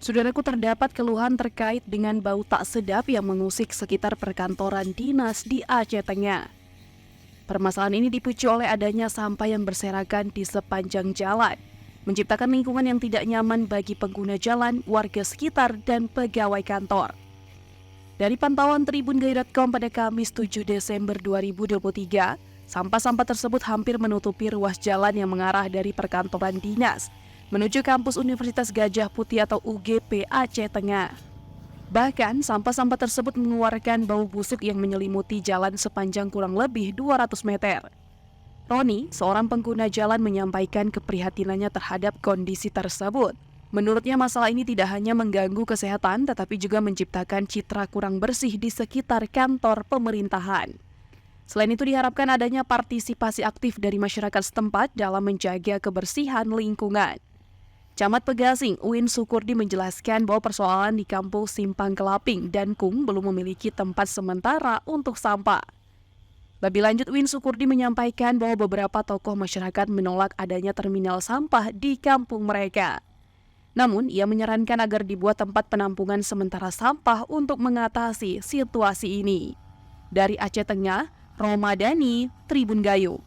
Saudaraku, terdapat keluhan terkait dengan bau tak sedap yang mengusik sekitar perkantoran dinas di Aceh Tengah. Permasalahan ini dipicu oleh adanya sampah yang berserakan di sepanjang jalan, menciptakan lingkungan yang tidak nyaman bagi pengguna jalan, warga sekitar, dan pegawai kantor. Dari pantauan tribungay.com pada Kamis 7 Desember 2023, sampah-sampah tersebut hampir menutupi ruas jalan yang mengarah dari perkantoran dinas menuju kampus Universitas Gajah Putih atau UGP Aceh Tengah. Bahkan, sampah-sampah tersebut mengeluarkan bau busuk yang menyelimuti jalan sepanjang kurang lebih 200 meter. Roni, seorang pengguna jalan, menyampaikan keprihatinannya terhadap kondisi tersebut. Menurutnya, masalah ini tidak hanya mengganggu kesehatan, tetapi juga menciptakan citra kurang bersih di sekitar kantor pemerintahan. Selain itu, diharapkan adanya partisipasi aktif dari masyarakat setempat dalam menjaga kebersihan lingkungan. Camat Pegasing, Uin Sukurdi, menjelaskan bahwa persoalan di kampung Simpang Kelaping dan Kung belum memiliki tempat sementara untuk sampah. Lebih lanjut, Uin Sukurdi menyampaikan bahwa beberapa tokoh masyarakat menolak adanya terminal sampah di kampung mereka. Namun, ia menyarankan agar dibuat tempat penampungan sementara sampah untuk mengatasi situasi ini. Dari Aceh Tengah, Romadani, Tribun Gayo.